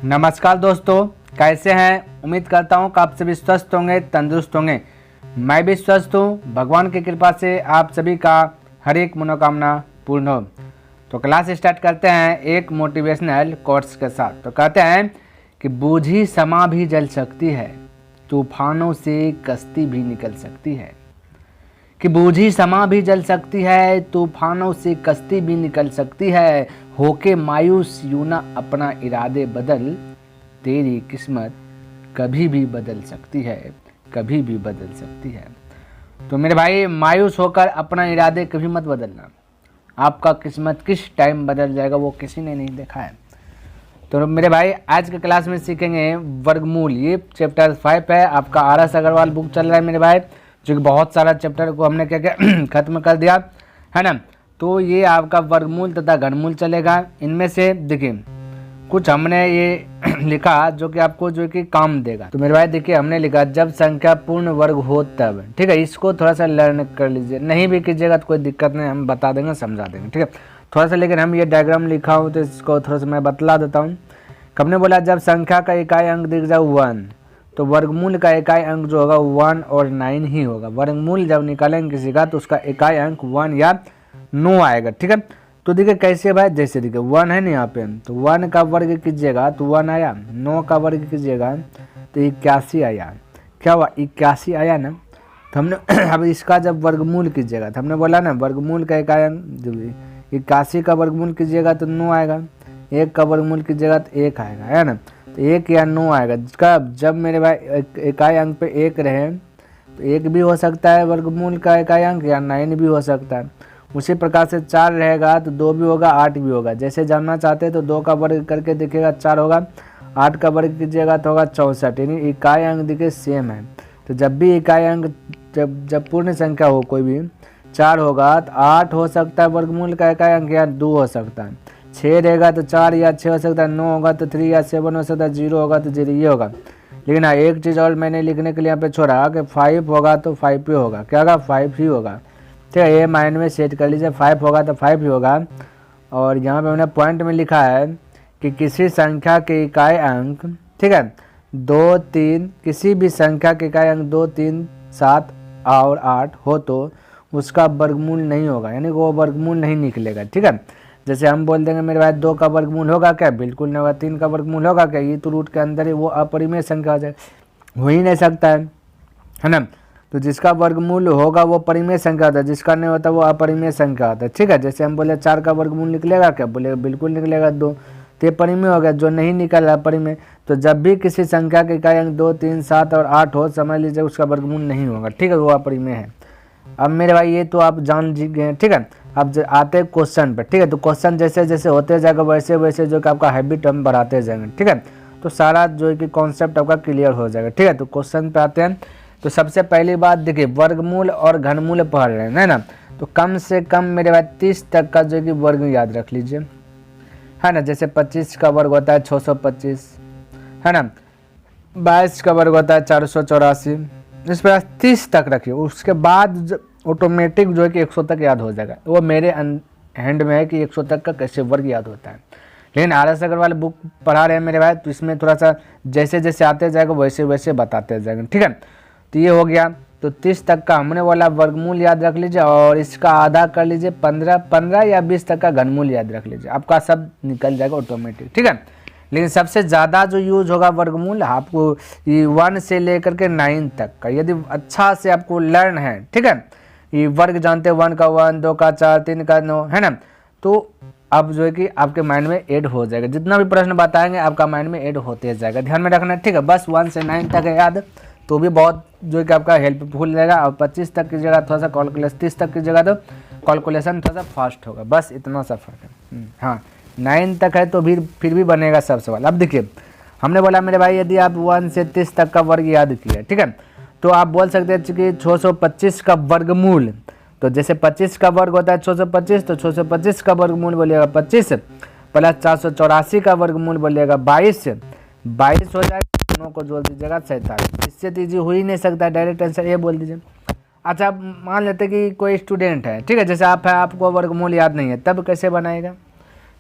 नमस्कार दोस्तों, कैसे हैं। उम्मीद करता हूं कि आप सभी स्वस्थ होंगे, तंदुरुस्त होंगे। मैं भी स्वस्थ हूं। भगवान की कृपा से आप सभी का हर एक मनोकामना पूर्ण हो। तो क्लास स्टार्ट करते हैं एक मोटिवेशनल कोट्स के साथ। तो कहते हैं कि बूझी समा भी जल सकती है, तूफानों से कश्ती भी निकल सकती है। कि बूझी समा भी जल सकती है, तूफानों से कश्ती भी निकल सकती है। होके मायूस यूं ना अपना इरादे बदल, तेरी किस्मत कभी भी बदल सकती है, कभी भी बदल सकती है। तो मेरे भाई, मायूस होकर अपना इरादे कभी मत बदलना। आपका किस्मत किस टाइम बदल जाएगा वो किसी ने नहीं देखा है। तो मेरे भाई, आज के क्लास में सीखेंगे वर्गमूल। ये चैप्टर 5 है, आपका RS अग्रवाल बुक चल रहा है मेरे भाई, जो कि बहुत सारा चैप्टर को हमने क्या क्या खत्म कर दिया है ना। तो ये आपका वर्गमूल तथा घनमूल चलेगा। इनमें से देखिए कुछ हमने ये लिखा जो कि आपको जो कि काम देगा। तो मेरे भाई देखिए, हमने लिखा जब संख्या पूर्ण वर्ग हो तब। ठीक है, इसको थोड़ा सा लर्न कर लीजिए। नहीं भी कीजिएगा तो कोई दिक्कत नहीं, हम बता देंगे, समझा देंगे। ठीक है, थोड़ा सा लेकिन हम ये डायग्राम लिखा हूँ तो इसको थोड़ा सा मैं बतला देता हूँ। हमने बोला जब संख्या का इकाई अंक दिख जाए 1, तो वर्गमूल का इकाई अंक जो होगा 1 और 9 ही होगा। वर्गमूल जब निकालेंगे किसी का तो उसका इकाई अंक 1 या 9 आएगा। ठीक है, तो देखिए कैसे भाई, जैसे देखिए 1 है ना यहाँ पे, तो 1 का वर्ग कीजिएगा तो 1 आया, 9 का वर्ग कीजिएगा तो 81 आया। क्या हुआ, 81 आया ना। तो हमने अब इसका जब वर्गमूल कीजिएगा तो हमने बोला ना वर्गमूल का इकाई अंक 81 का वर्गमूल कीजिएगा तो 9 आएगा, 1 का वर्गमूल कीजिएगा तो 1 आएगा, है ना। तो 1 या 9 आएगा, जिसका जब मेरे भाई इकाई अंक पे 1 रहे तो 1 भी हो सकता है वर्गमूल का इकाई अंक, या 9 भी हो सकता है। उसी प्रकार से 4 रहेगा तो 2 भी होगा, 8 भी होगा। जैसे जानना चाहते हैं तो 2 का वर्ग करके देखिएगा 4 होगा, 8 का वर्ग कीजिएगा तो होगा 64। यानी इकाई अंक देखिए सेम है। तो जब भी इकाई अंक जब पूर्ण संख्या हो कोई भी 4 होगा तो 8 हो सकता है वर्गमूल का इकाई अंक, या 2 हो सकता है। 6 रहेगा तो 4 या 6 हो सकता है, 9 होगा तो 3 या 7 हो सकता है, 0 होगा तो 0 ये होगा। लेकिन हाँ, एक चीज़ और मैंने लिखने के लिए यहाँ पे छोड़ा कि 5 होगा तो 5 ही होगा। क्या होगा, 5 ही होगा। ठीक है, ये माइंड में सेट कर लीजिए, 5 होगा तो 5 ही होगा। और यहाँ पे मैंने पॉइंट में लिखा है कि किसी संख्या के इकाई अंक, ठीक है, 2, 3, किसी भी संख्या के इकाई अंक 2, 3, 7 और 8 हो तो उसका वर्गमूल नहीं होगा, यानी वो वर्गमूल नहीं निकलेगा। ठीक है, जैसे हम बोल देंगे मेरे भाई 2 का वर्गमूल होगा क्या, बिल्कुल नहीं होगा। 3 का वर्गमूल होगा क्या, ये तो रूट के अंदर ही वो अपरिमेय संख्या हो जाएगा, हो ही नहीं सकता है ना। तो जिसका वर्गमूल होगा वो परिमेय संख्या होता है, जिसका नहीं होता वो अपरिमेय संख्या होता है। ठीक है, जैसे हम बोले 4 का वर्गमूल निकलेगा क्या, बोले बिल्कुल निकलेगा 2, तो ये परिमेय हो गया। जो नहीं निकला अपरिमेय। तो जब भी किसी संख्या के इकाई अंक 2, 3, 7 और 8 हो, समझ लीजिए उसका वर्गमूल नहीं होगा। ठीक है, वो अपरिमेय है। अब मेरे भाई ये तो आप जान गए। ठीक है, अब आते हैं क्वेश्चन पे। ठीक है, तो क्वेश्चन जैसे जैसे होते जाएगा वैसे वैसे जो कि आपका हैबिट हम बढ़ाते जाएंगे। ठीक है, तो सारा जो कि कॉन्सेप्ट आपका क्लियर हो जाएगा। ठीक है, तो क्वेश्चन पे आते हैं। तो सबसे पहली बात देखिए, वर्गमूल और घनमूल पढ़ रहे हैं, है ना। तो कम से कम मेरे भाई 30 तक का जो कि वर्ग याद रख लीजिए, है ना। जैसे 25 का वर्ग होता है 625, है ना। 22 का वर्ग होता है 484। इस प्रकार 30 तक रखिए, उसके बाद ऑटोमेटिक जो है कि 100 तक याद हो जाएगा। वो मेरे हैंड में है कि 100 तक का कैसे वर्ग याद होता है। लेकिन RS अग्रवाल बुक पढ़ा रहे हैं मेरे भाई, तो इसमें थोड़ा सा जैसे जैसे आते जाएगा वैसे वैसे बताते जाएंगे। ठीक है, तो ये हो गया। तो 30 तक का हमने बोला वर्गमूल याद रख लीजिए, और इसका आधा कर लीजिए 15 या 20 तक का घनमूल याद रख लीजिए, आपका सब निकल जाएगा ऑटोमेटिक। ठीक है, लेकिन सबसे ज़्यादा जो यूज होगा वर्गमूल आपको 1 से लेकर के 9 तक का, यदि अच्छा से आपको लर्न है। ठीक है, ये वर्ग जानते हैं, 1 का 1, 2 का 4, 3 का 9, है ना। तो अब जो है कि आपके माइंड में ऐड हो जाएगा, जितना भी प्रश्न बताएंगे आपका माइंड में ऐड होते जाएगा। ध्यान में रखना। ठीक है, बस 1 से 9 तक है याद, तो भी बहुत जो है कि आपका हेल्पफुल रहेगा। और 25 तक की जगह थोड़ा सा कैलकुलेशन, 30 तक की जगह तो कैलकुलेशन थोड़ा सा फास्ट होगा, बस इतना सा फर्क है। हाँ, 9 तक है तो फिर भी बनेगा सब सवाल। अब देखिए, हमने बोला मेरे भाई यदि आप 1 से 30 तक का वर्ग याद किया, ठीक है, तो आप बोल सकते हैं कि 625 का वर्गमूल। तो जैसे 25 का वर्ग होता है 625, तो 625 का वर्गमूल बोलिएगा 25 प्लस 484 का वर्गमूल बोलिएगा 22 हो जाएगा। दोनों को जोड़ दीजिएगा 47। इससे तो ईजी हो ही नहीं सकता, डायरेक्ट आंसर ये बोल दीजिए। अच्छा, मान लेते कि कोई स्टूडेंट है, ठीक है, जैसे आप है, आपको वर्गमूल याद नहीं है, तब कैसे बनाएगा,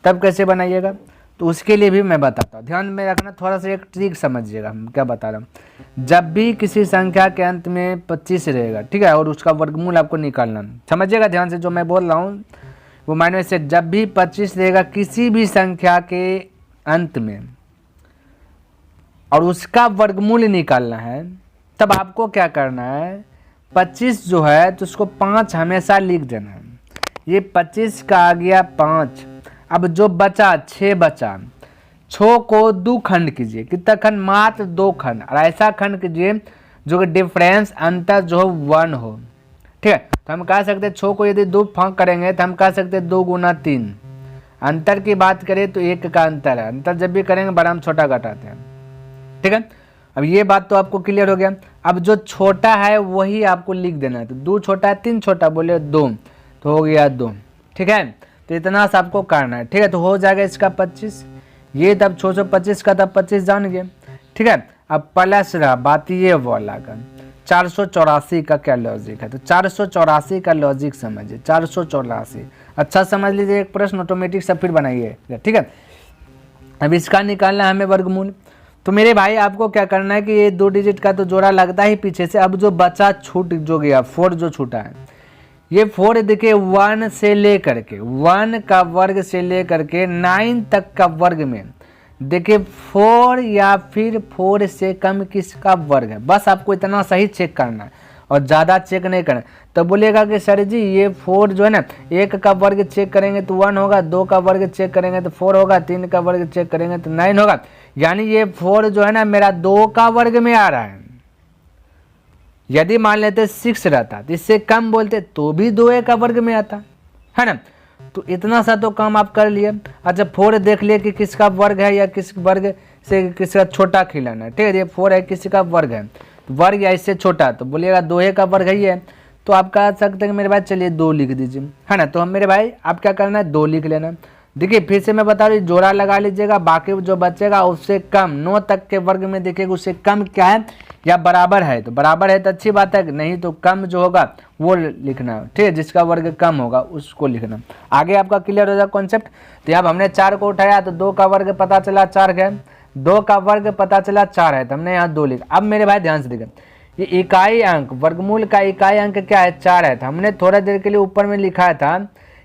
तब कैसे बनाइएगा। तो उसके लिए भी मैं बताता हूँ, ध्यान में रखना, थोड़ा सा एक ट्रिक समझिएगा हम क्या बता रहा हूँ। जब भी किसी संख्या के अंत में 25 रहेगा, ठीक है, और उसका वर्गमूल आपको निकालना, समझिएगा ध्यान से जो मैं बोल रहा हूँ वो माइनस से, जब भी 25 रहेगा किसी भी संख्या के अंत में और उसका वर्गमूल निकालना है, तब आपको क्या करना है, 25 जो है तो उसको 5 हमेशा लिख देना है। ये 25 का आ गया 5। अब जो बचा 6 बचा, 6 को 2 खंड कीजिए, कितना खंड, मात्र 2 खंड, और ऐसा खंड कीजिए जो कि डिफरेंस अंतर जो हो 1 हो, ठीक है। तो हम कह सकते हैं 6 को यदि 2 भाग करेंगे तो हम कह सकते हैं 2 गुना 3। अंतर की बात करें तो 1 का अंतर है, अंतर जब भी करेंगे बड़ा हम छोटा घटाते हैं, ठीक है। अब ये बात तो आपको क्लियर हो गया। अब जो छोटा है वही आपको लिख देना है, तो 2 छोटा है 3 छोटा, बोले 2, तो हो गया 2, ठीक है। तो इतना सा आपको करना है, ठीक है। तो हो जाएगा इसका 25, ये तब 625 का तब 25 जान गए, ठीक है। अब प्लस रहा बात ये वाला का 484 का क्या लॉजिक है, तो 484 का लॉजिक समझिए, 484 अच्छा समझ लीजिए, एक प्रश्न ऑटोमेटिक सब फिर बनाइए, ठीक है। अब इसका निकालना है हमें वर्गमूल, तो मेरे भाई आपको क्या करना है कि ये 2 डिजिट का तो जोड़ा लगता ही पीछे से। अब जो बचा छूट जो गया 4 जो छूटा है, ये 4 देखिए 1 से लेकर के 1 का वर्ग से लेकर के 9 तक का वर्ग में देखिए 4 या फिर 4 से कम किसका वर्ग है, बस आपको इतना सही चेक करना है और ज़्यादा चेक नहीं करना। तो बोलिएगा कि सर जी ये 4 जो है ना, 1 का वर्ग चेक करेंगे तो 1 होगा, 2 का वर्ग चेक करेंगे तो 4 होगा, 3 का वर्ग चेक करेंगे तो 9 होगा, यानी ये 4 जो है ना मेरा 2 का वर्ग में आ रहा है। यदि मान लेते 6 रहता तो इससे कम बोलते तो भी 2 का वर्ग में आता है ना। तो इतना सा तो काम आप कर लिए। अच्छा 4 देख लिए कि किसका वर्ग है या किस वर्ग से किसका छोटा खिलाना है, ठीक है। ये 4 है किसका वर्ग है, तो वर्ग या इससे छोटा, तो बोलिएगा 2 का वर्ग ही है, तो आप कह सकते हैं कि मेरे भाई चलिए 2 लिख दीजिए, है ना। तो हम मेरे भाई आप क्या करना है 2 लिख लेना। देखिए फिर से मैं बता रही, जोड़ा लगा लीजिएगा, बाकी जो बचेगा उससे कम 9 तक के वर्ग में देखिएगा उससे कम क्या है या बराबर है, तो बराबर है तो अच्छी बात है, नहीं तो कम जो होगा वो लिखना, ठीक है, जिसका वर्ग कम होगा उसको लिखना। आगे आपका क्लियर हो जाएगा कॉन्सेप्ट। तो यहाँ हमने 4 को उठाया तो 2 का वर्ग पता चला 4 है, 2 का वर्ग पता चला 4 है, तो हमने यहाँ 2 लिखा। अब मेरे भाई ध्यान से देखें, ये इकाई अंक वर्गमूल का इकाई अंक क्या है 4 है, तो हमने थोड़ा देर के लिए ऊपर में लिखा था,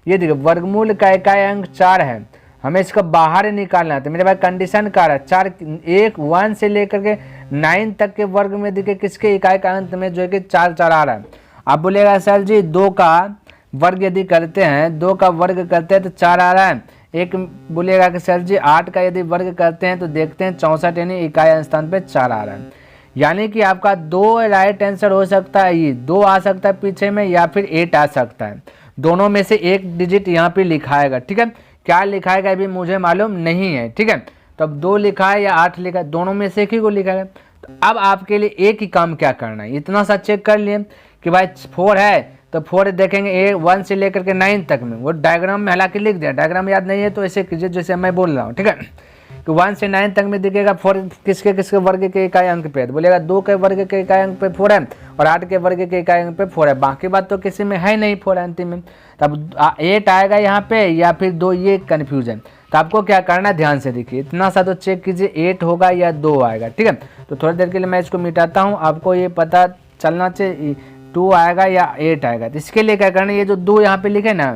ये देखिए वर्गमूल का इकाई अंक 4 है, हमें इसका बाहर निकालना है। तो मेरे भाई कंडीशन क्या है 4 1 से लेकर के 9 तक के वर्ग में देखिए किसके इकाई का अंत में जो है कि 4 4 आ रहा है। आप बोलेगा सर जी 2 का वर्ग यदि करते हैं, 2 का वर्ग करते हैं तो 4 आ रहा है। एक बोलिएगा कि सर जी 8 का यदि वर्ग करते हैं तो देखते हैं 64 यानी इकाई स्थान पे 4 आ रहा है। यानी कि आपका 2 राइट आंसर हो सकता है, ये 2 आ सकता है पीछे में या फिर 8 आ सकता है, दोनों में से एक डिजिट यहाँ पे लिखाएगा, ठीक है। क्या लिखाएगा अभी मुझे मालूम नहीं है, ठीक है। तो अब 2 लिखा है या 8 लिखा है, दोनों में से एक ही को लिखाएगा। तो अब आपके लिए एक ही काम क्या करना है, इतना सा चेक कर लिए कि भाई 4 है तो 4 देखेंगे 1 से लेकर के 9 तक में, वो डायग्राम में हालांकि लिख दिया, डायग्राम याद नहीं है तो ऐसे कीजिए जैसे मैं बोल रहा हूँ, ठीक है। तो 1 से 9 तक में दिखेगा 4 किसके किसके वर्ग के इकाई अंक पे है, तो बोलेगा 2 के वर्ग के इकाई अंक पे 4 है और 8 के वर्ग के इकाई अंक पे 4 है, बाकी बात तो किसी में है नहीं 4 अंतिम में। तब 8 आएगा यहाँ पे या फिर 2, ये कन्फ्यूज है। तो आपको क्या करना है ध्यान से देखिए, इतना सा तो चेक कीजिए 8 होगा या 2 आएगा, ठीक है। तो थोड़ी देर के लिए मैं इसको मिटाता हूँ, आपको ये पता चलना चाहिए 2 आएगा या 8 आएगा। तो इसके लिए क्या करना है, ये जो 2 यहाँ पे लिखे ना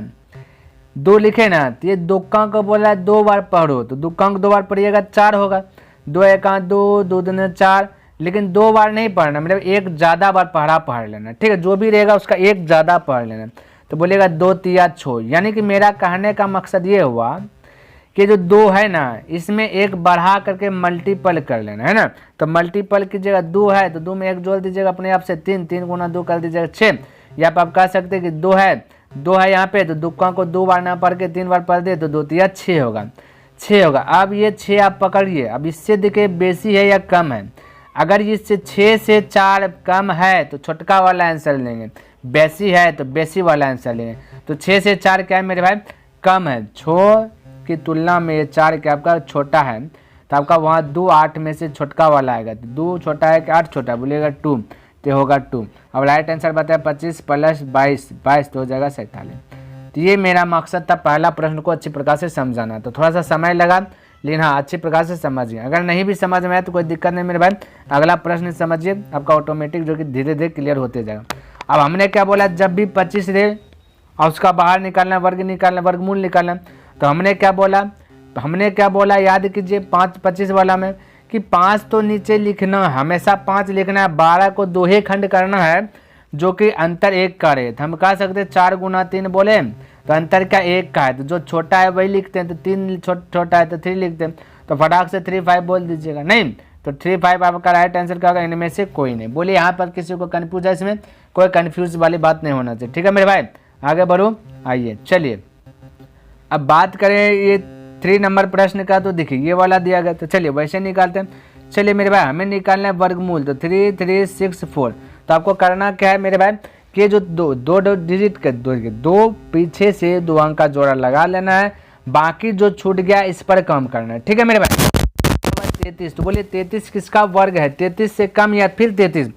2 लिखे ना, तो ये दुक्का को बोला है 2 बार पढ़ो, तो दुक्का को 2 बार पढ़िएगा 4 होगा, 2 एका 2, 2 दूनी 4, लेकिन 2 बार नहीं पढ़ना, मतलब एक ज़्यादा बार पढ़ लेना, ठीक है। जो भी रहेगा उसका एक ज़्यादा पढ़ लेना। तो बोलेगा 2 तिया 6, यानी कि मेरा कहने का मकसद ये हुआ कि जो 2 है ना इसमें एक बढ़ा करके मल्टीपल कर लेना है ना। तो मल्टीपल कीजिएगा, 2 है तो 2 में 1 जोड़ दीजिएगा अपने आप से, 3 3 गुना 2 कर दीजिएगा 6, या आप कह सकते हैं कि 2 है यहाँ पे, तो दुक्का को 2 बार ना पढ़ के 3 बार पढ़ दे तो 2 तिया 6 होगा, 6 होगा। अब ये 6 आप पकड़िए, अब इससे देखिए बेसी है या कम है, अगर इससे 6 से 4 कम है तो छोटका वाला आंसर लेंगे, बेसी है तो बेसी वाला आंसर लेंगे। तो 6 से 4 क्या है मेरे भाई कम है, 6 की तुलना में ये 4 क्या आपका छोटा है, तो आपका वहाँ 2 8 में से छोटका वाला आएगा, तो 2 छोटा है कि 8 छोटा, बोलिएगा 2, तो होगा 2। अब राइट आंसर बताया 25 प्लस 22, 22 तो हो जाएगा 47। तो ये मेरा मकसद था पहला प्रश्न को अच्छी प्रकार से समझाना, तो थोड़ा सा समय लगा लेकिन हाँ अच्छे प्रकार से समझिए। अगर नहीं भी समझ में आए तो कोई दिक्कत नहीं मेरे भाई, अगला प्रश्न समझिए, आपका ऑटोमेटिक जो कि धीरे धीरे क्लियर होते जाएगा। अब हमने क्या बोला, जब भी 25 दे और उसका बाहर निकालना, वर्ग निकालना, वर्गमूल निकालना, तो हमने क्या बोला याद कीजिए 25 वाला में कि 5 तो नीचे लिखना, हमेशा 5 लिखना है, 12 को दोहे खंड करना है जो कि अंतर 1 का रहे। हम कह सकते 4 गुना 3 बोले तो अंतर क्या 1 का है, तो जो छोटा है वही लिखते हैं, तो 3 छोटा है तो 3 लिखते हैं, तो फटाक से 3 5 बोल दीजिएगा। नहीं तो 3 5 आपका राइट आंसर क्या होगा, इनमें से कोई नहीं। बोलिए यहाँ पर किसी को कन्फ्यूज है, इसमें कोई कन्फ्यूज वाली बात नहीं होना चाहिए। ठीक है मेरे भाई, आगे बढ़ो। आइए चलिए अब बात करें ये 3 नंबर प्रश्न का, तो देखिए ये वाला दिया गया, तो चलिए वैसे निकालते हैं। चलिए मेरे भाई हमें निकालना है वर्गमूल, तो 3 3 6 4। तो आपको करना क्या है मेरे भाई कि जो दो डिजिट के दो पीछे से 2 अंक का जोड़ा लगा लेना है, बाकी जो छूट गया इस पर कम करना है। ठीक है मेरे भाई। 33, तो बोलिए 33 किसका वर्ग है, 33 से कम या फिर 33?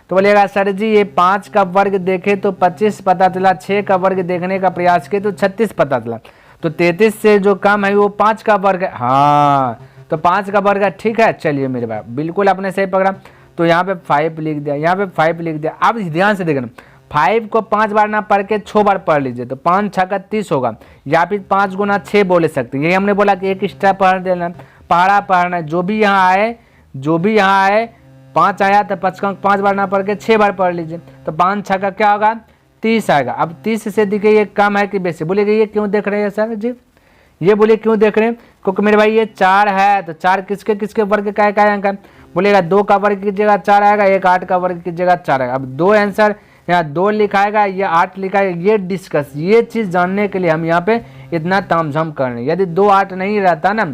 तो बोलिएगा सर जी ये 5 का वर्ग देखे तो 25 पता चला, 6 का वर्ग देखने का प्रयास किए तो 36 पता चला, तो 33 से जो कम है वो 5 का वर्ग है। हाँ तो 5 का वर्ग है, ठीक है। चलिए मेरे भाई बिल्कुल आपने सही पकड़ा, तो यहाँ पे 5 लिख दिया, यहाँ पे 5 लिख दिया। अब ध्यान से देखना, 5 को 5 बार ना पढ़ के 6 बार पढ़ लीजिए, तो 5 6 का 30 होगा, या फिर 5 गुना 6 बोले सकते हैं। यही हमने बोला कि एक एक्स्ट्रा पढ़ देना, पढ़ना जो भी यहाँ आए 5 आया तो 5 बार ना पढ़ के 6 बार पढ़ लीजिए, तो 5 6 का क्या होगा 30 आएगा। अब 30 से देखिए ये कम है कि बेसी, बोलिएगा ये क्यों देख रहे हैं सर जी, ये बोलिए क्यों देख रहे हैं, क्योंकि मेरे भाई ये 4 है, तो 4 किसके किसके वर्ग का अंक है, बोलिएगा 2 का वर्ग की जगह 4 आएगा, एक 8 का वर्ग की जगह 4 आएगा। अब 2 आंसर यहाँ 2 लिखाएगा या 8 लिखाएगा, ये चीज़ जानने के लिए हम यहाँ पे इतना तामझाम कर रहे हैं। यदि 2 8 नहीं रहता ना,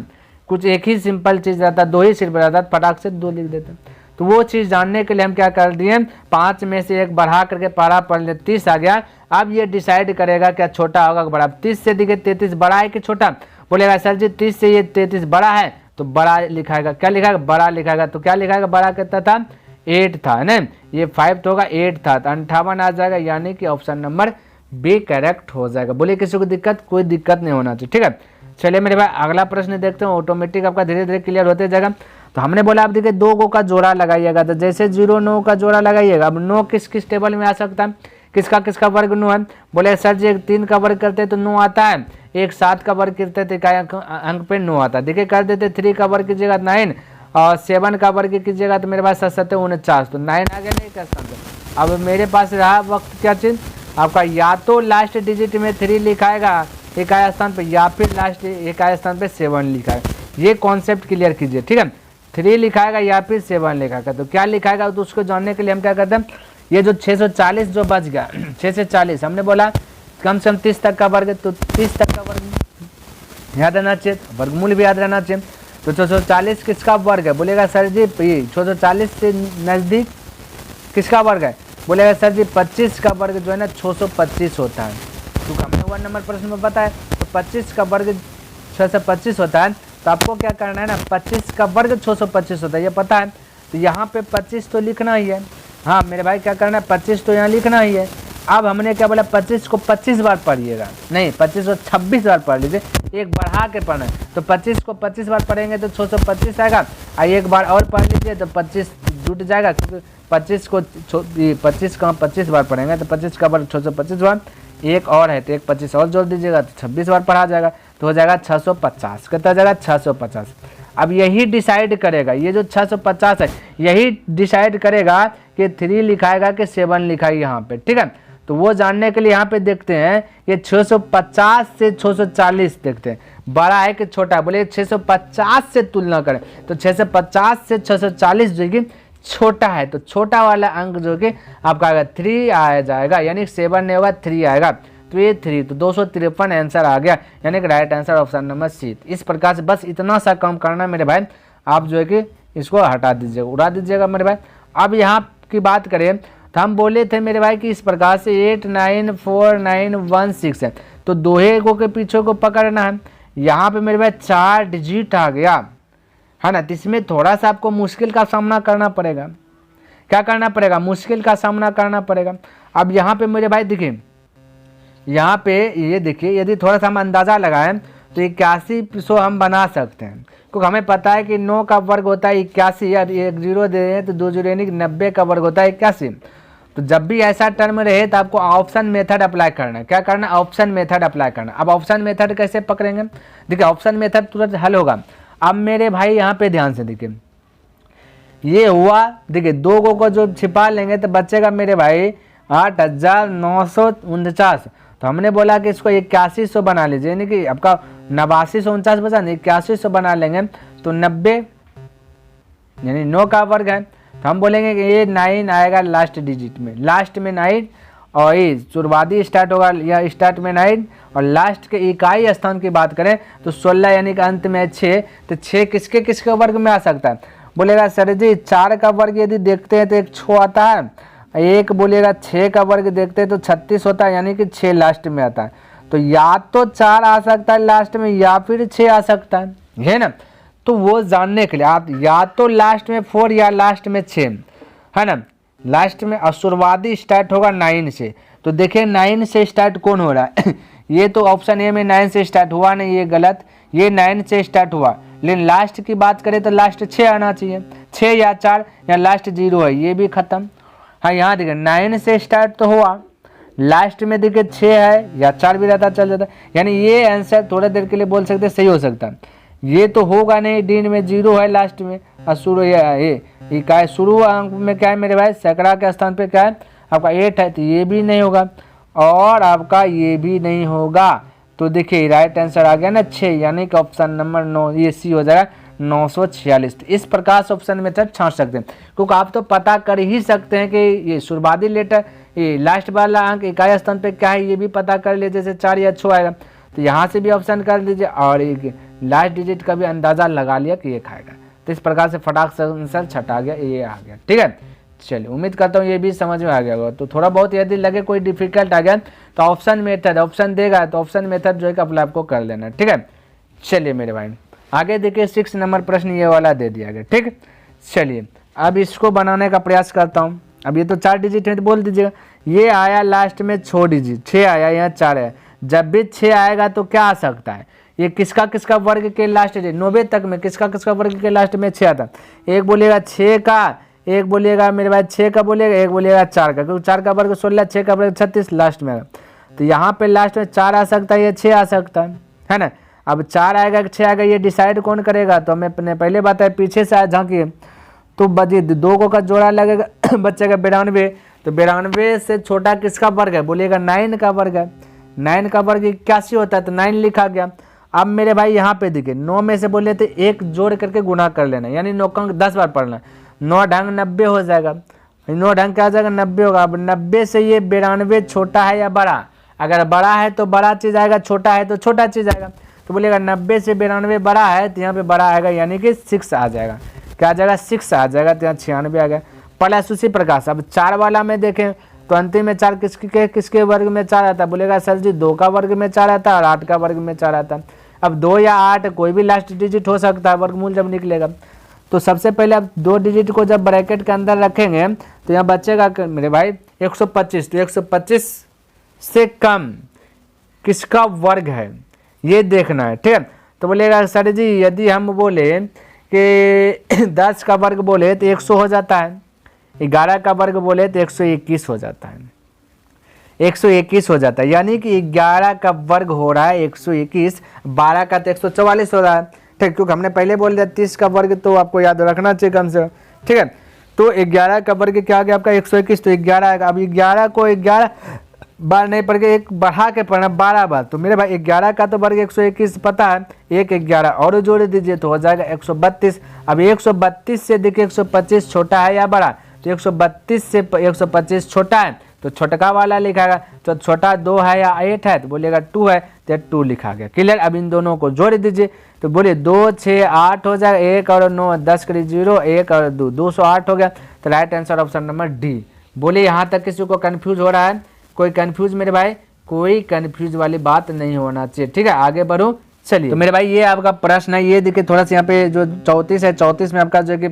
कुछ एक ही सिंपल चीज़ रहता, 2 ही सिर्फ रहता, फटाक से 2 लिख देते, तो वो चीज़ जानने के लिए हम क्या कर दिए, 5 में से 1 बढ़ा करके पारा पढ़ ले, 30 आ गया। अब ये डिसाइड करेगा क्या छोटा होगा कि बड़ा। 30 से देखिए 33 बड़ा है कि छोटा, बोलेगा सर जी 30 से ये 33 बड़ा है, तो बड़ा लिखाएगा, क्या लिखाएगा बड़ा लिखाएगा, तो क्या लिखाएगा बड़ा कितना था 8 था ना, ये 5 तो होगा 8 था, तो 58 आ जाएगा, यानी कि ऑप्शन नंबर बी करेक्ट हो जाएगा। बोलिए किसी को दिक्कत, कोई दिक्कत नहीं होना चाहिए। ठीक है चलिए मेरे भाई अगला प्रश्न देखते हैं, ऑटोमेटिक आपका धीरे धीरे क्लियर होते जाएगा। तो हमने बोला आप देखिए 2 को का जोड़ा लगाइएगा, तो जैसे 0 9 का जोड़ा लगाइएगा। अब 9 किस किस टेबल में आ सकता है, किसका वर्ग 9 है, बोले सर जी एक 3 का वर्ग करते तो 9 आता है, एक 7 का वर्ग करते तो इकाई अंक पे 9 आता है। देखिए कर देते 3 का वर्ग कीजिएगा 9 और 7 का वर्ग कीजिएगा तो मेरे पास 7 49, तो 9 आ गया नहीं कर सकते। अब मेरे पास रहा वक्त क्या चीज़ आपका, या तो लास्ट डिजिट में 3 लिखाएगा इकाई स्थान पे, या फिर लास्ट इकाई स्थान पे 7 लिखाएगा। ये कॉन्सेप्ट क्लियर कीजिए। ठीक है 3 लिखाएगा या फिर 7 लिखाएगा, तो क्या लिखाएगा तो उसको जानने के लिए हम क्या करते हैं, ये जो 640 जो बच गया 6 से 40 हमने बोला कम से कम 30 तक का वर्ग, तो 30 तक का वर्ग याद रहना चाहिए, वर्गमूल भी याद रहना चाहिए। तो 640 किसका वर्ग है, बोलेगा सर जी 640 से नज़दीक किसका वर्ग है, बोलेगा सर जी 25 का वर्ग जो है ना 625 होता है, क्योंकि हमने 1 नंबर प्रश्न में पता है, तो 25 का वर्ग 625 होता है। तो आपको क्या करना है ना, 25 का वर्ग 625 होता है ये पता है, तो यहाँ पे 25 तो लिखना ही है। हाँ मेरे भाई क्या करना है 25 तो यहाँ लिखना ही है। अब हमने क्या बोला 25 को 25 बार पढ़िएगा, नहीं 25 को 26 बार पढ़ लीजिए, एक बढ़ा के पढ़ना है, तो 25 को 25 बार पढ़ेंगे तो 625 आएगा, और एक बार और पढ़ लीजिए तो 25 जुट जाएगा, क्योंकि 25 को 25 का 25 बार पढ़ेंगे तो 25 का वर्ग 625 बार, एक और है तो एक 25 और जोड़ दीजिएगा तो 26 बार पढ़ा जाएगा, तो हो जाएगा 650, कितना जाएगा 650। अब यही डिसाइड करेगा, ये जो 650 है यही डिसाइड करेगा कि 3 लिखाएगा कि 7 लिखाएगा यहाँ पे। ठीक है तो वो जानने के लिए यहाँ पे देखते हैं ये 650 से 640 देखते हैं बड़ा है कि छोटा है, बोले 650 से तुलना करें तो 650 से 640 जो कि छोटा है, तो छोटा वाला अंक जो कि आपका आएगा 3 आ जाएगा, यानी 7 नहीं होगा 3 आएगा, तो ये 3, तो 253 आंसर आ गया, यानी कि right answer option number C. इस प्रकार से बस इतना सा काम करना मेरे भाई, आप जो है कि इसको हटा दीजिएगा, उड़ा दीजिएगा मेरे भाई। अब यहाँ की बात करें तो हम बोले थे मेरे भाई कि इस प्रकार से 8 9 4 9 1 6 है, तो दोहे को के पीछे को पकड़ना है। यहाँ पे मेरे भाई 4 डिजिट आ गया है ना, तो इसमें थोड़ा सा आपको मुश्किल का सामना करना पड़ेगा। क्या करना पड़ेगा, मुश्किल का सामना करना पड़ेगा। अब यहाँ पे मेरे भाई देखिए, यहाँ पे ये देखिए, यदि थोड़ा सा हम अंदाज़ा लगाएं तो 8100 हम बना सकते हैं, क्योंकि हमें पता है कि 9 का वर्ग होता है 81, अब एक जीरो दे हैं तो 2 जीरो यानी 90 का वर्ग होता है 81। तो जब भी ऐसा टर्म रहे तो आपको ऑप्शन मेथड अप्लाई करना है। क्या करना है? ऑप्शन मेथड अप्लाई करना। अब ऑप्शन मेथड कैसे पकड़ेंगे? देखिए ऑप्शन मेथड तुरंत हल होगा। अब मेरे भाई यहाँ पे ध्यान से देखिए, ये हुआ, देखिए 2 को जो छिपा लेंगे तो बचेगा मेरे भाई 8,949। तो हमने बोला कि इसको 8100 बना लीजिए, यानी कि आपका 8949 बचा नहीं, 8100 बना लेंगे तो 90 यानी 9 का वर्ग है। तो हम बोलेंगे कि ये 9 आएगा लास्ट डिजिट में, लास्ट में 9, और ये शुरुआती स्टार्ट होगा या स्टार्ट में 9, और लास्ट के इकाई स्थान की बात करें तो 16 यानी कि अंत में 6। तो 6 किसके किसके वर्ग में आ सकता है? बोलेगा सर जी 4 का वर्ग यदि देखते हैं तो एक 6 आता है, एक बोलेगा 6 का वर्ग देखते हैं तो 36 होता है, यानी कि 6 लास्ट में आता है। तो या तो 4 आ सकता है लास्ट में या फिर 6 आ सकता है ना। तो वो जानने के लिए आप या तो लास्ट में 4 या लास्ट में 6 है ना, लास्ट में शुरुआती स्टार्ट होगा 9 से। तो देखिए 9 से स्टार्ट कौन हो रहा है? ये तो ऑप्शन ए में 9 से स्टार्ट हुआ नहीं, ये गलत, ये 9 से स्टार्ट हुआ। लेकिन लास्ट की बात करें तो लास्ट 6 आना चाहिए, 6 या 4 या लास्ट 0 है, ये भी खत्म। हाँ यहाँ देखिए 9 से स्टार्ट तो हुआ, लास्ट में देखिए 6 है या 4 भी रहता चल जाता, यानी ये आंसर थोड़ा देर के लिए बोल सकते सही हो सकता है। ये तो होगा नहीं, दिन में 0 है लास्ट में, और शुरू ये क्या है, शुरू अंक में क्या है मेरे भाई, सैकड़ा के स्थान पे क्या है आपका 8 है, तो ये भी नहीं होगा और आपका ये भी नहीं होगा। तो देखिए राइट आंसर आ गया ना 6, यानी कि ऑप्शन नंबर 9 ये सी हो जाएगा 946। तो इस प्रकार से ऑप्शन मेथड छांट सकते हैं, क्योंकि आप तो पता कर ही सकते हैं कि ये शुरुआती लेटर ये लास्ट वाला अंक इकाई स्थान पे क्या है ये भी पता कर लीजिए, जैसे 4 या 6 आएगा तो यहाँ से भी ऑप्शन कर दीजिए, और एक लास्ट डिजिट का भी अंदाजा लगा लिया कि ये खाएगा। तो इस प्रकार से फटाक से आंसर छटा गया, ये आ गया। ठीक है, चलिए उम्मीद करता हूँ ये भी समझ में आ गया होगा। तो थोड़ा बहुत यदि लगे कोई डिफिकल्ट आ गया तो ऑप्शन मेथड, ऑप्शन देगा तो ऑप्शन मेथड जो है अप्लाई आपको कर लेना। ठीक है, चलिए मेरे भाई आगे देखिए 6 नंबर प्रश्न ये वाला दे दिया गया। ठीक, चलिए अब इसको बनाने का प्रयास करता हूँ। अब ये तो 4 डिजिट है तो बोल दीजिएगा, ये आया लास्ट में 6 डिजिट, 6 आया, यहाँ 4 है। जब भी 6 आएगा तो क्या आ सकता है, ये किसका किसका वर्ग के लास्ट डिजिट 90 तक में किसका किसका वर्ग के लास्ट में 6 आता। एक बोलेगा 6 का, एक बोलिएगा मेरे भाई 6 का बोलेगा, एक बोलिएगा 4 का, क्योंकि 4 का वर्ग 16, 6 का वर्ग 36 लास्ट में। तो यहाँ पे लास्ट में 4 आ सकता है या 6 आ सकता है ना। अब 4 आएगा कि 6 आएगा ये डिसाइड कौन करेगा? तो हमें अपने पहले बात है पीछे से झांकिए तो बजे 2 को का जोड़ा लगेगा बच्चे का 92। तो 92 से छोटा किसका वर्ग है? बोलिएगा 9 का वर्ग है। 9 का वर्ग 81 होता है तो 9 लिखा गया। अब मेरे भाई यहाँ पे देखिए 9 में से बोले तो एक जोड़ करके गुना कर लेना, यानी 9 का अंक 10 बार पढ़ना, 9 ढंग 90 हो जाएगा, 9 ढंग क्या आ जाएगा 90 होगा। अब 90 से ये 92 छोटा है या बड़ा? अगर बड़ा है तो बड़ा चीज़ आएगा, छोटा है तो छोटा चीज़ आएगा। तो बोलिएगा 90 से 92 बड़ा है तो यहाँ पे बड़ा आएगा, यानी कि 6 आ जाएगा। क्या आ जाएगा? 6 आ जाएगा, तो यहाँ 96 आ गया। प्लस उसी प्रकार से अब 4 वाला में देखें तो अंतिम में 4 किसके वर्ग में 4 आता है? बोलेगा सर जी 2 का वर्ग में 4 आता है और 8 का वर्ग में 4 आता है। अब 2 या 8 कोई भी लास्ट डिजिट हो सकता है वर्गमूल जब निकलेगा। तो सबसे पहले अब 2 डिजिट को जब ब्रैकेट के अंदर रखेंगे तो यहाँ बचेगा मेरे भाई 125। तो 125 से कम किसका वर्ग है ये देखना है। ठीक है, तो बोलेगा सर जी यदि हम बोले कि 10 का वर्ग बोले तो 100 हो जाता है, 11 का वर्ग बोले तो 121 हो जाता है, 121 हो जाता है, यानी कि 11 का वर्ग हो रहा है 121, 12 का तो 144 हो रहा है। ठीक, क्योंकि हमने पहले बोल दिया 30 का वर्ग तो आपको याद रखना चाहिए कम से कम। ठीक है, तो 11 का वर्ग क्या आ गया आपका 121, तो 11 आएगा। अब 11 को 11 बार नहीं पढ़ के एक बढ़ा के पढ़ना 12 बार। तो मेरे भाई 11 का तो वर्ग 121 पता है, एक 11 और जोड़ दीजिए तो हो जाएगा 132। अब 132 से देखिए 125 छोटा है या बड़ा? तो 132 से 125 छोटा है तो छोटका वाला लिखाएगा। तो छोटा 2 है या 8 है? तो बोलिएगा 2 है तो 2 लिखा गया। क्लियर? अब इन दोनों को जोड़ दीजिए तो बोलिए 2 6 8 हो जाएगा, 1 और 9 10 करी 0, 1 और 2 208 हो गया। तो right answer option number D. बोलिए यहाँ तक किसी को कन्फ्यूज हो रहा है? कोई कन्फ्यूज मेरे भाई? कोई कन्फ्यूज वाली बात नहीं होना चाहिए। ठीक है, आगे बढ़ो। चलिए तो मेरे भाई ये आपका प्रश्न है, ये देखिए थोड़ा सा यहाँ पे जो 34 है 34 में आपका जो कि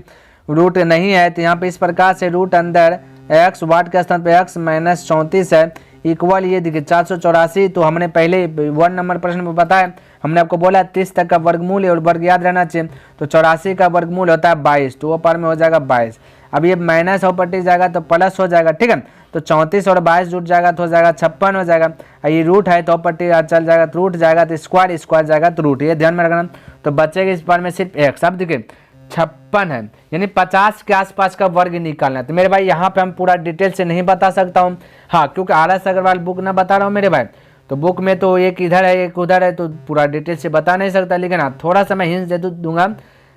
रूट नहीं है, तो यहाँ पे इस प्रकार से रूट अंदर x वाट के स्थान पे x - 34 है, इक्वल ये देखिए 484। तो हमने पहले 1 नंबर प्रश्न में बताया, हमने आपको बोला 30 तक का वर्गमूल है और वर्ग याद रहना चाहिए। तो 84 का वर्गमूल होता है 22, तो वो पार में हो जाएगा 22। अब ये माइनस पट्टी जाएगा तो प्लस हो जाएगा, ठीक है। तो 34 और 22 जुट जाएगा तो हो जाएगा 56 हो जाएगा। ये रूट है तो पट्टी चल जाएगा तो रूट जाएगा, तो स्क्वायर स्क्वायर जाएगा तो रूट, ये ध्यान में रखना। तो बचेगा इस बार में सिर्फ x। अब देखिए 56 है, यानी 50 के आसपास का वर्ग निकालना है। तो मेरे भाई यहाँ पे हम पूरा डिटेल से नहीं बता सकता हूँ, हाँ, क्योंकि RS अग्रवाल बुक ना बता रहा हूँ मेरे भाई, तो बुक में तो एक इधर है एक उधर है, तो पूरा डिटेल से बता नहीं सकता। लेकिन हाँ, थोड़ा सा मैं हिंट दे दूंगा,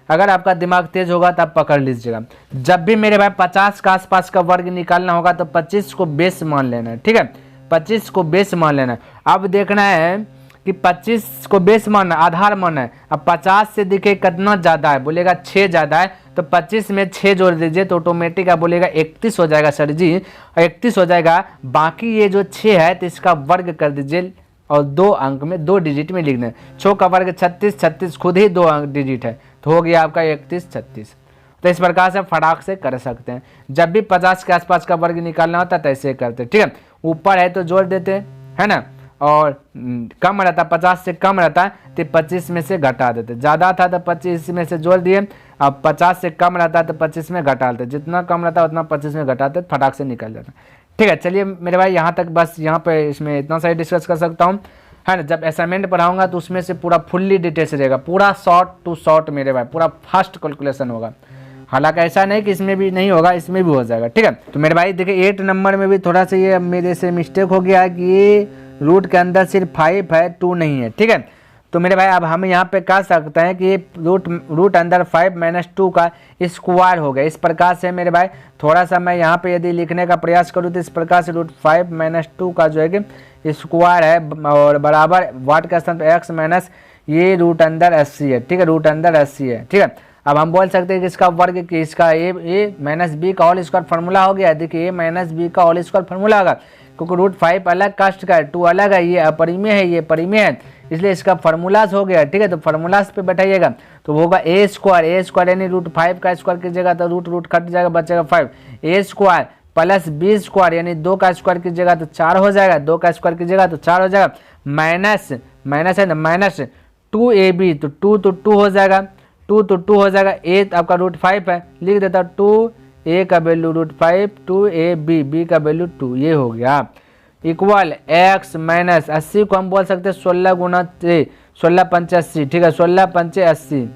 अगर आपका दिमाग तेज होगा तो आप पकड़ लीजिएगा। जब भी मेरे भाई 50 के आसपास का वर्ग निकालना होगा तो 25 को बेस मान लेना है, ठीक है, 25 को बेस मान लेना है। अब देखना है कि 25 को बेस मानना, आधार मानना है। अब 50 से दिखे कितना ज़्यादा है, बोलेगा 6 ज़्यादा है, तो 25 में 6 जोड़ दीजिए तो ऑटोमेटिक आप बोलेगा 31 हो जाएगा सर जी, 31 हो जाएगा। बाकी ये जो 6 है तो इसका वर्ग कर दीजिए और 2 अंक में 2 डिजिट में लिखना है। 6 का वर्ग 36, 36 खुद ही 2 अंक डिजिट है, तो हो गया आपका 31 36। तो इस प्रकार से फटाक से कर सकते हैं। जब भी 50 के आसपास का वर्ग निकालना होता है तो ऐसे करते हैं, ठीक है। ऊपर है तो जोड़ देते है ना, और कम रहता 50 से कम रहता है तो 25 में से घटा देते, ज़्यादा था तो 25 में से जोड़ दिए। अब 50 से कम रहता है तो 25 में घटा देते, जितना कम रहता है उतना 25 में घटाते, फटाक से निकल जाता। ठीक है, चलिए मेरे भाई यहाँ तक बस, यहाँ पे इसमें इतना सा ही डिस्कस कर सकता हूँ, है ना। जब असाइनमेंट पढ़ाऊंगा तो उसमें से पूरा फुल्ली डिटेल्स रहेगा, पूरा शॉर्ट टू शॉर्ट मेरे भाई, पूरा फास्ट कैलकुलेशन होगा। हालांकि ऐसा नहीं कि इसमें भी नहीं होगा, इसमें भी हो जाएगा, ठीक है। तो मेरे भाई देखिए 8 नंबर में भी थोड़ा सा ये मेरे से मिस्टेक हो गया है कि ये रूट के अंदर सिर्फ 5 है, 2 नहीं है, ठीक है। तो मेरे भाई अब हम यहाँ पे कह सकते हैं कि ये रूट अंदर 5 - 2 का स्क्वायर हो गया। इस प्रकार से मेरे भाई थोड़ा सा मैं यहाँ पे यदि लिखने का प्रयास करूँ तो इस प्रकार से रूट 5 - 2 का जो है कि स्क्वायर है और बराबर वाट का स्थान पे x माइनस ये रूट अंदर 80 है, ठीक है, रूट अंदर 80 है, ठीक है। अब हम बोल सकते हैं कि इसका वर्ग कि इसका a माइनस बी का होल स्क्वायर फार्मूला हो गया। देखिए a माइनस बी का होल स्क्वायर फार्मूला होगा, क्योंकि रूट 5 अलग कास्ट का है, 2 अलग है, ये अपरिमेय है, ये परिमेय है, इसलिए इसका फार्मूलाज हो गया, ठीक है। तो फार्मूलाज पे बैठाइएगा तो होगा a स्क्वायर यानी रूट 5 का स्क्वायर कीजिएगा तो रूट कट जाएगा, बचेगा 5, a square plus b square यानी 2 का स्क्वायर कीजिएगा तो 4 हो जाएगा, 2 का स्क्वायर कीजिएगा तो 4 हो जाएगा, माइनस है ना, माइनस 2ab तो 2 हो जाएगा, 2 हो जाएगा, a आपका रूट 5 है, लिख देता 2a का वैल्यू रूट 5, 2ab b का वैल्यू 2, ये हो गया इक्वल x माइनस 80 को हम बोल सकते हैं 16 गुना 16 पंचे 80, ठीक है, 16 पंचे 80।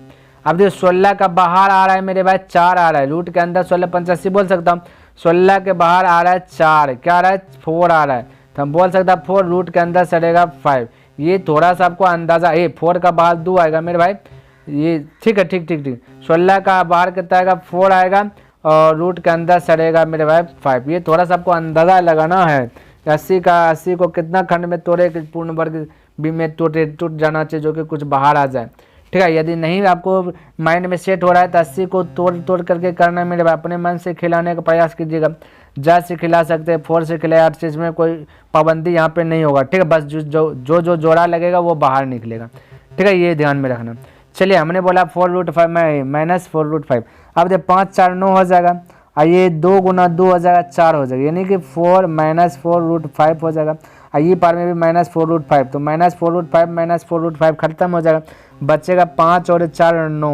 अब देखिए 16 का बाहर आ रहा है मेरे भाई 4 आ रहा है, रूट के अंदर 16 पंचे 80 बोल सकता हूँ, 16 के बाहर आ रहा है 4, क्या आ रहा है 4 आ रहा है, तो हम बोल सकते हैं 4 रूट के अंदर चलेगा 5। ये थोड़ा सा आपको अंदाजा, 4 का बाहर 2 आएगा मेरे भाई, ये ठीक है, ठीक 16 का बाहर कितना आएगा 4 आएगा और रूट के अंदर सड़ेगा मेरे भाई 5। ये थोड़ा सा आपको अंदाजा लगाना है 80 को कितना खंड में तोड़े कि पूर्ण वर्ग भी में टूट जाना चाहिए, जो कि कुछ बाहर आ जाए, ठीक है। यदि नहीं आपको माइंड में सेट हो रहा है तो 80 को तोड़ करके करना मेरे भाई, अपने मन से खिलाने का प्रयास कीजिएगा, जज से खिला सकते हैं, 4 से खिलाए, 8 चीज़ में कोई पाबंदी यहाँ पे नहीं होगा, ठीक है। बस जो जोड़ा लगेगा वो बाहर निकलेगा, ठीक है, ये ध्यान में रखना। चलिए हमने बोला 4 रूट 5 माइनस 4 रूट 5, अब जब 5 4 9 हो जाएगा और ये 2 गुना 2 हो जाएगा 4 हो जाएगा, यानी कि 4 माइनस 4 रूट 5 हो जाएगा। और ये पार में भी माइनस 4 रूट 5, तो माइनस 4 रूट 5 माइनस 4 रूट 5 खत्म हो जाएगा, बचेगा 5 और 4 9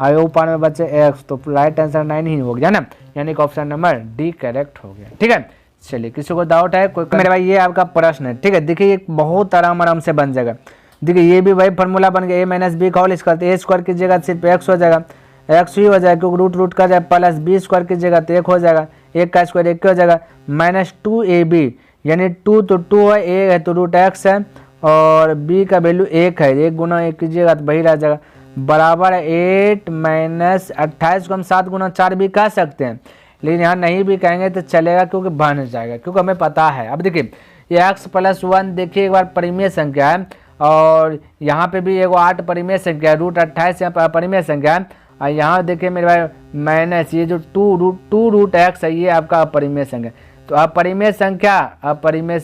और ऊपर में बचे x, तो राइट आंसर 9 ही हो गया ना, यानी कि ऑप्शन नंबर डी करेक्ट हो गया, ठीक है। चलिए किसी को डाउट है कोई मेरे भाई, ये आपका प्रश्न है, ठीक है। देखिए ये बहुत आराम से बन जाएगा। देखिए ये भी वही फार्मूला बन गया, a माइनस बी का होल स्क्वायर, a स्क्वायर कीजिएगा सिर्फ x हो जाएगा, x ही हो जाएगा क्योंकि रूट का जाए, प्लस b स्क्वायर कीजिएगा तो 1 हो जाएगा, 1 का स्क्वायर 1 हो जाएगा, माइनस 2ab यानी 2 तो 2 है, a है तो रूट x है और b का वैल्यू 1 है, 1 गुना 1 कीजिएगा तो वही रह जाएगा, बराबर 8 माइनस 28 को हम 7 गुना 4 भी कह सकते हैं, लेकिन यहाँ नहीं भी कहेंगे तो चलेगा क्योंकि बन जाएगा, क्योंकि हमें पता है। अब देखिए ये x + 1 देखिए एक बार परिमेय संख्या है और यहाँ पे भी एगो 8 परिमेय संख्या है, रूट 28 यहाँ पर परिमेय संख्या है और यहाँ देखिए मेरे भाई माइनस ये जो 2 रूट x है ये आपका अपरिमेय संख्या। तो अपरिमेय संख्या परिमेय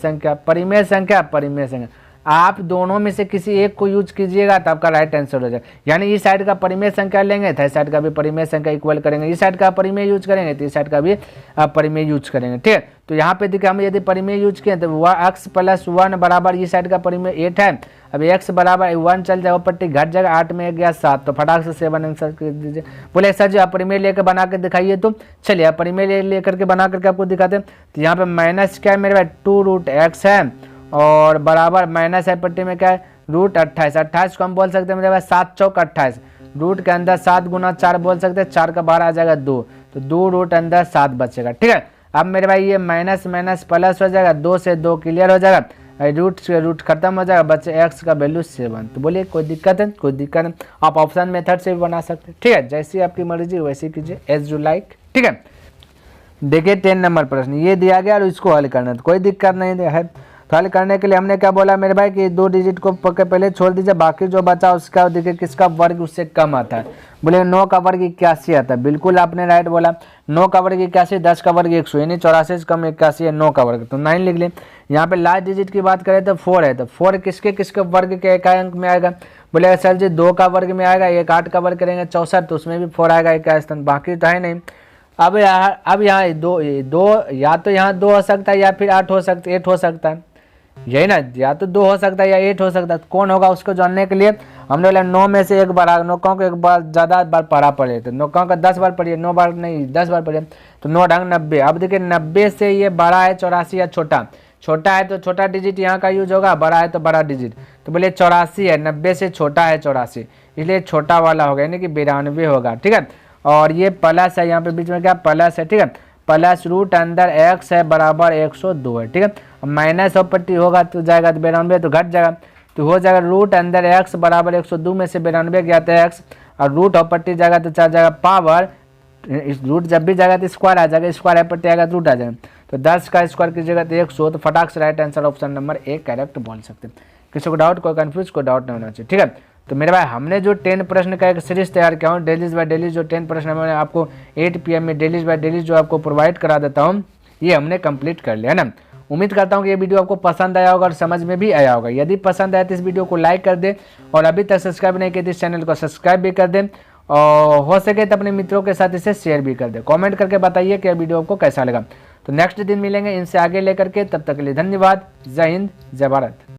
संख्या आप दोनों में से किसी एक को यूज कीजिएगा तो आपका राइट आंसर हो जाएगा। यानी इस साइड का परिमेय संख्या लेंगे तो इस साइड का भी परिमेय संख्या इक्वल करेंगे, इस साइड का परिमेय यूज करेंगे तो इस साइड का भी परिमेय यूज करेंगे। ठीक है, तो यहाँ पे देखिए हम यदि परिमेय यूज किए तो x + 1 बराबर इस साइड का परिमेय 8 है। अब x बराबर 1 चल जाएगा, पट्टी घट जाएगा, 8 में 1 गया 7, तो फटाक से 7 आंसर कर दीजिए। बोले सर जी आप परिमेय लेकर बना के दिखाइए, तो चलिए आप परिमेय लेकर के बना करके आपको दिखाते हैं। तो यहाँ पे माइनस क्या है मेरे भाई 2√x है और बराबर माइनस है पट्टी में क्या है √28। 28 को हम बोल सकते हैं मेरे भाई 7 चौक 28, रूट के अंदर 7 गुना 4 बोल सकते हैं, 4 का 12 आ जाएगा 2, तो 2 रूट अंदर 7 बचेगा। ठीक है, अब मेरे भाई ये माइनस माइनस प्लस हो जाएगा, 2 से 2 क्लियर हो जाएगा, रूट से रूट खत्म हो जाएगा, बचे x का वैल्यू 7। तो बोलिए कोई दिक्कत है? कोई दिक्कत नहीं, आप ऑप्शन मेथड से भी बना सकते हैं। ठीक है, जैसी आपकी मर्जी वैसे कीजिए, एज यू लाइक। ठीक है, देखिए 10 नंबर प्रश्न ये दिया गया और इसको हल करना, तो कोई दिक्कत नहीं है। तो हल करने के लिए हमने क्या बोला मेरे भाई कि 2 डिजिट को पहले छोड़ दीजिए, बाकी जो बचा उसका देखिए किसका वर्ग उससे कम आता है। बोले 9 का वर्ग 81 आता है, बिल्कुल आपने राइट बोला। 9 का वर्ग 81, 10 का वर्ग 100, यानी 84 से कम 81 है 9 का वर्ग, तो 9 लिख लें। यहाँ पे लास्ट डिजिट की बात करें तो 4 है, तो 4 किसके किसके वर्ग के इकाई अंक में आएगा? बोले सर जी 2 का वर्ग में आएगा, 1 8 का वर्ग करेंगे 64, तो उसमें भी 4 आएगा इकाई स्थान, बाकी तो है नहीं। अब यहाँ दो या तो यहाँ 2 हो सकता है या फिर 8 हो सकता है, 8 हो सकता है, यही ना, या तो 2 हो सकता है या 8 हो सकता है। कौन होगा उसको जानने के लिए हमने बोला 9 में से एक बार, नौकाओं को एक बार ज़्यादा बार पढ़ा पड़े, तो नौकाओं का 10 बार पढ़िए, 9 बार नहीं 10 बार पढ़िए, तो 9 ढंग 90। अब देखिए 90 से ये बड़ा है 84 या छोटा, छोटा है तो छोटा डिजिट यहाँ का यूज होगा, बड़ा है तो बड़ा डिजिट, तो बोले 84 है, 90 से छोटा है 84, इसलिए छोटा वाला होगा, यानी कि 92 होगा। ठीक है, और ये प्लस है, यहाँ पे बीच में क्या प्लस है। ठीक है, प्लस रूट अंदर x है बराबर 102 है। ठीक है, माइनस और पट्टी होगा तो जाएगा तो 92 तो घट जाएगा, तो हो जाएगा रूट अंदर x बराबर 102 में से 92 गया था x, और रूट और पट्टी जाएगा तो चल जाएगा पावर, इस रूट जब भी जाएगा तो स्क्वायर आ जाएगा, स्क्वायर है पट्टी आएगा तो रूट आ जाएगा, तो 10 का स्क्वायर कीजिएगा तो 100, तो फटाक से right answer option number 1 correct बोल सकते हैं। किसी को डाउट, कोई कन्फ्यूज, कोई डाउट नहीं होना चाहिए। ठीक है, तो मेरे भाई हमने जो 10 प्रश्न का एक सीरीज तैयार किया हूँ, डेलीज बाय डेलीज, जो 10 प्रश्न मैं आपको 8 PM में डेलीज बाय डेलीज जो आपको प्रोवाइड करा देता हूँ, ये हमने कंप्लीट कर लिया ना। उम्मीद करता हूँ कि ये वीडियो आपको पसंद आया होगा और समझ में भी आया होगा। यदि पसंद आया तो इस वीडियो को लाइक कर दें, और अभी तक सब्सक्राइब नहीं किया तो इस चैनल को सब्सक्राइब भी कर दें, और हो सके तो अपने मित्रों के साथ इसे शेयर भी कर दें। कॉमेंट करके बताइए कि यह वीडियो आपको कैसा लगा। तो नेक्स्ट दिन मिलेंगे इनसे आगे लेकर के, तब तक के लिए धन्यवाद। जय हिंद, जय भारत।